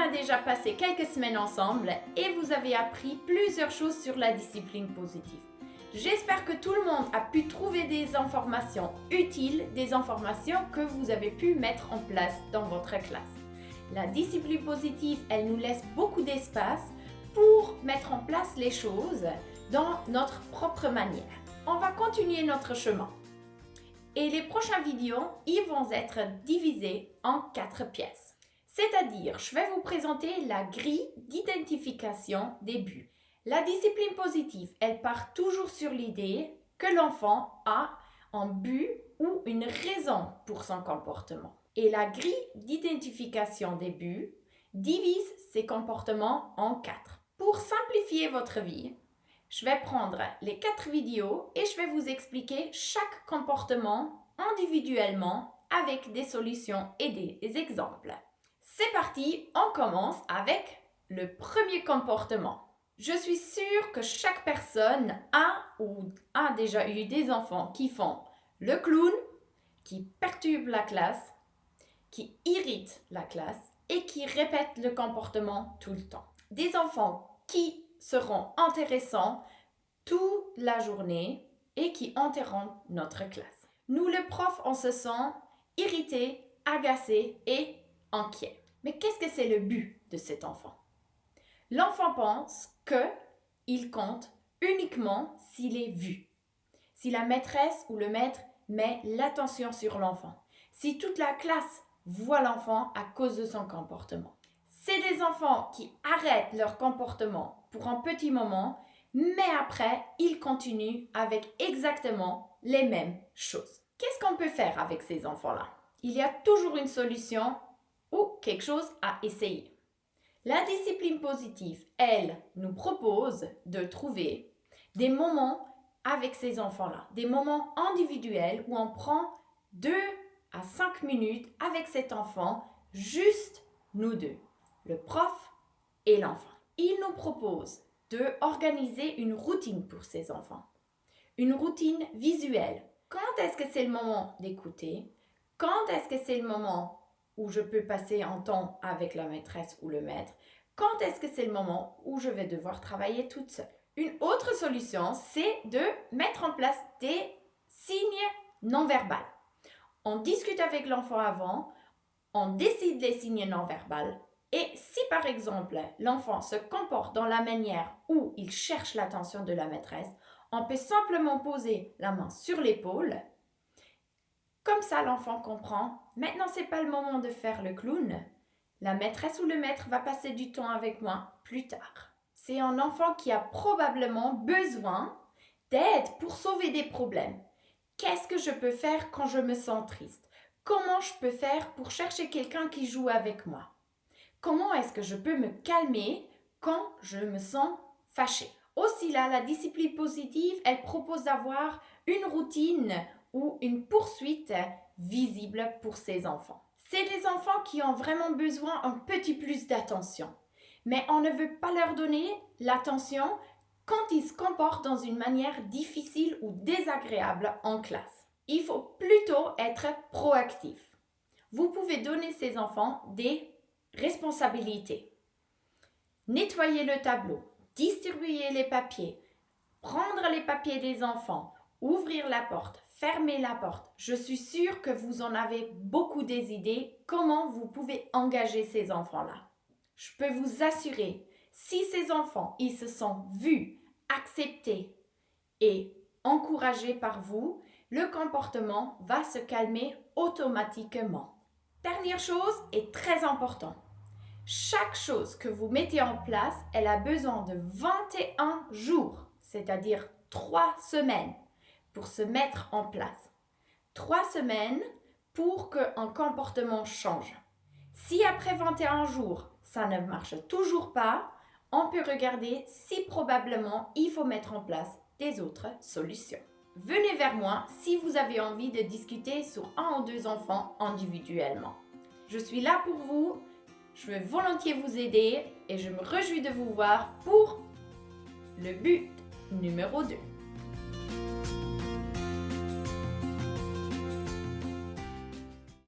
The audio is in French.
a déjà passé quelques semaines ensemble et vous avez appris plusieurs choses sur la discipline positive. J'espère que tout le monde a pu trouver des informations utiles, des informations que vous avez pu mettre en place dans votre classe. La discipline positive, elle nous laisse beaucoup d'espace pour mettre en place les choses dans notre propre manière. On va continuer notre chemin. Et les prochaines vidéos, ils vont être divisés en 4 pièces. C'est-à-dire, je vais vous présenter la grille d'identification des buts. La discipline positive, elle part toujours sur l'idée que l'enfant a un but ou une raison pour son comportement. Et la grille d'identification des buts divise ces comportements en 4. Pour simplifier votre vie, je vais prendre les 4 vidéos et je vais vous expliquer chaque comportement individuellement avec des solutions et des exemples. C'est parti, on commence avec le premier comportement. Je suis sûre que chaque personne a déjà eu des enfants qui font le clown, qui perturbent la classe, qui irritent la classe et qui répètent le comportement tout le temps. Des enfants qui seront intéressants toute la journée et qui interrompent notre classe. Nous, le prof, on se sent irrité, agacé et inquiet. Mais qu'est-ce que c'est le but de cet enfant? L'enfant pense qu'il compte uniquement s'il est vu. Si la maîtresse ou le maître met l'attention sur l'enfant. Si toute la classe voit l'enfant à cause de son comportement. C'est des enfants qui arrêtent leur comportement pour un petit moment, mais après, ils continuent avec exactement les mêmes choses. Qu'est-ce qu'on peut faire avec ces enfants-là? Il y a toujours une solution ou quelque chose à essayer. La discipline positive, elle, nous propose de trouver des moments avec ces enfants-là, des moments individuels où on prend 2 à 5 minutes avec cet enfant, juste nous deux, le prof et l'enfant. Il nous propose d'organiser une routine pour ces enfants, une routine visuelle. Quand est-ce que c'est le moment d'écouter? Quand est-ce que c'est le moment où je peux passer un temps avec la maîtresse ou le maître? Quand est-ce que c'est le moment où je vais devoir travailler toute seule? Une autre solution, c'est de mettre en place des signes non verbaux. On discute avec l'enfant avant, on décide les signes non verbaux et si par exemple l'enfant se comporte dans la manière où il cherche l'attention de la maîtresse, on peut simplement poser la main sur l'épaule. Comme ça, l'enfant comprend, maintenant c'est pas le moment de faire le clown. La maîtresse ou le maître va passer du temps avec moi plus tard. C'est un enfant qui a probablement besoin d'aide pour sauver des problèmes. Qu'est-ce que je peux faire quand je me sens triste? Comment je peux faire pour chercher quelqu'un qui joue avec moi? Comment est-ce que je peux me calmer quand je me sens fâchée? Aussi là, la discipline positive, elle propose d'avoir une routine ou une poursuite visible pour ces enfants. C'est des enfants qui ont vraiment besoin un petit plus d'attention. Mais on ne veut pas leur donner l'attention quand ils se comportent dans une manière difficile ou désagréable en classe. Il faut plutôt être proactif. Vous pouvez donner ces enfants des responsabilités. Nettoyer le tableau, distribuer les papiers, prendre les papiers des enfants, ouvrir la porte, fermer la porte. Je suis sûre que vous en avez beaucoup des idées comment vous pouvez engager ces enfants-là. Je peux vous assurer, si ces enfants ils se sentent vus, acceptés et encouragés par vous, le comportement va se calmer automatiquement. Dernière chose est très importante. Chaque chose que vous mettez en place, elle a besoin de 21 jours, c'est-à-dire 3 semaines pour se mettre en place. 3 semaines pour qu'un comportement change. Si après 21 jours, ça ne marche toujours pas, on peut regarder si probablement il faut mettre en place des autres solutions. Venez vers moi si vous avez envie de discuter sur 1 ou 2 enfants individuellement. Je suis là pour vous, je veux volontiers vous aider et je me réjouis de vous voir pour le but numéro 2.